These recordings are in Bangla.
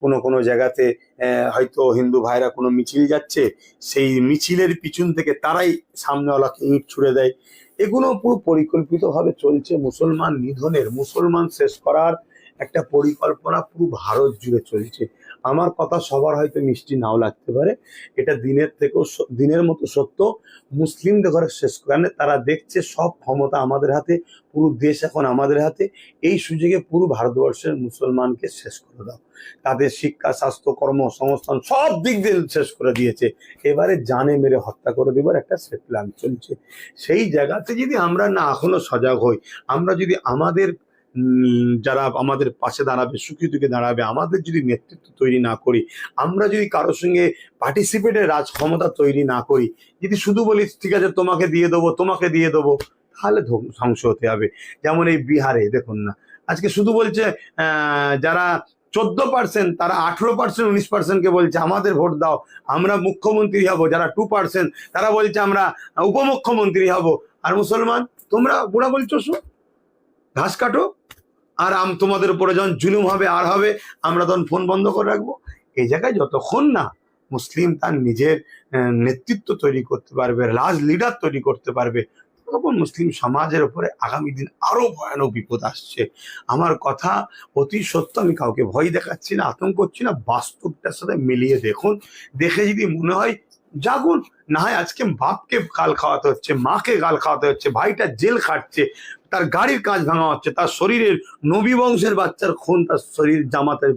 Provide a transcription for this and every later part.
কোনো কোনো জায়গাতে হয়তো হিন্দু ভাইরা কোনো মিছিল যাচ্ছে, সেই মিছিলের পিছন থেকে তারাই সামনেওয়ালাকে ইঁট ছুড়ে দেয়। এগুলো পুরো পরিকল্পিতভাবে চলছে। মুসলমান নিধনের, মুসলমান শেষ করার একটা পরিকল্পনা পুরো ভারত জুড়ে চলছে। আমার কথা সবার হয়তো মিষ্টি নাও লাগতে পারে, এটা দিনের থেকেও দিনের মতো সত্য। মুসলিমদের ঘরে শেষ করে তারা দেখছে সব ক্ষমতা আমাদের হাতে, পুরো দেশ এখন আমাদের হাতে, এই সুযোগে পুরো ভারতবর্ষের মুসলমানকে শেষ করে দাও। তাদের শিক্ষা, স্বাস্থ্য, কর্মসংস্থান সব দিক দিয়ে শেষ করে দিয়েছে। এবারে জানে মেরে হত্যা করে দেবার একটা প্ল্যান চলছে। সেই জায়গাতে যদি আমরা না এখনো সজাগ হই, আমরা যদি আমাদের যারা আমাদের পাশে দাঁড়াবে, সুখী দুঃখে দাঁড়াবে, আমাদের যদি নেতৃত্ব তৈরি না করি, আমরা যদি কারোর সঙ্গে পার্টিসিপেটের রাজ ক্ষমতা তৈরি না করি, যদি শুধু বলি ঠিক আছে তোমাকে দিয়ে দেবো, তোমাকে দিয়ে দেবো, তাহলে ধ্বংস হতে হবে। যেমন এই বিহারে দেখুন না, আজকে শুধু বলছে যারা 14% তারা 18%, 19%কে বলছে আমাদের ভোট দাও, আমরা মুখ্যমন্ত্রী হব। যারা 2% তারা বলছে আমরা উপমুখ্যমন্ত্রী হব। আর মুসলমান তোমরা বুড়া বলছো ঘাস কাটো, আর তোমাদের উপরে যখন জুলুম হবে আর হবে, আমরা তখন ফোন বন্ধ করে রাখবো। এই জায়গায় যতক্ষণ না মুসলিম তার নিজের নেতৃত্ব তৈরি করতে পারবে, রাজ লিডার তৈরি করতে পারবে, তখন মুসলিম সমাজের উপরে আগামী দিন আরো ভয়ানক বিপদ আসছে। আমার কথা অতি সত্য, আমি কাউকে ভয় দেখাচ্ছি না, আতঙ্ক করছি না, বাস্তবটার সাথে মিলিয়ে দেখুন। দেখে যদি মনে হয় জাগুন, না হয় আজকে বাপকে গাল খাওয়াতে হচ্ছে, মাকে গাল খাওয়াতে হচ্ছে, ভাইটা জেল খাটছে, তার গাড়ির কাজ ভাঙা হচ্ছে, তার শরীরের নবী বংশের বাচ্চার খুন তার শরীর জামাতে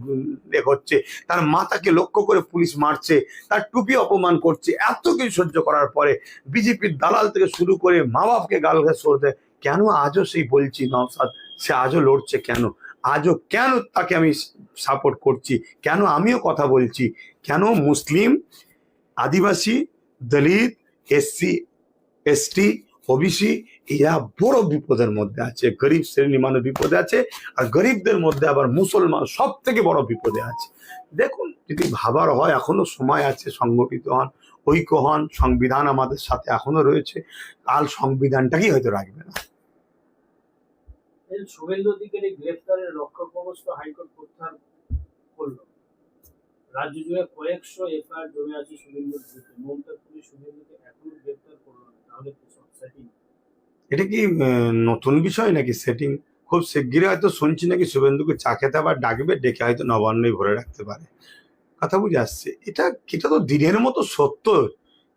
হচ্ছে, তার মাতাকে লক্ষ্য করে পুলিশ মারছে, তার টুপি অপমান করছে, এত কিছু সহ্য করার পরে বিজেপির দালাল থেকে শুরু করে মা বাপকে গাল সরতে কেন আজও সেই বলছি নওশাদ, সে আজও লড়ছে কেন? আজও কেন তাকে আমি সাপোর্ট করছি? কেন আমিও কথা বলছি? কেন মুসলিম, আদিবাসী, দলিত, এসসি, এসটি, ওবিসি এরা বড় বিপদের মধ্যে আছে, গরিব শ্রেণী মানুষ বিপদে আছে, আর গরিবদের মধ্যে আবার মুসলমান সব থেকে বড় বিপদে আছে। দেখুন, যদি ভাবার হয় এখনো সময় আছে, সংগঠিত হন, ঐক্য হন, সংবিধান আমাদের সাথে এখনো রয়েছে, কাল সংবিধানটাকেই হয়তো রাখবে না। শুভেন্দু অধিকারী গ্রেফতারের রক্ষক অবস্থা হাইকোর্ট প্রত্যাহার করলো। রাজ্য জুড়ে কয়েকশো এফআইআর জমে আছে শুভেন্দুর বিরুদ্ধে। মমতা পুলিশ শুভেন্দুকে এখনো গ্রেফতার করলো না, তাহলে কি সব সেটিং? এটা কি নতুন বিষয় নাকি সেটিং? খুব শিগগিরই হয়তো শুনছি নাকি শুভেন্দুকে চা খেতে আবার ডাকবে, ডেকে হয়তো নবান্নই ভরে রাখতে পারে। কথা বুঝে আসছে? এটা তো দিনের মতো সত্য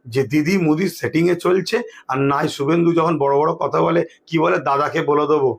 যে দিদি মুদি সেটিং এ চলছে। আর নাই শুভেন্দু যখন বড় বড় কথা বলে, কি বলে, দাদাকে বলে দেবো,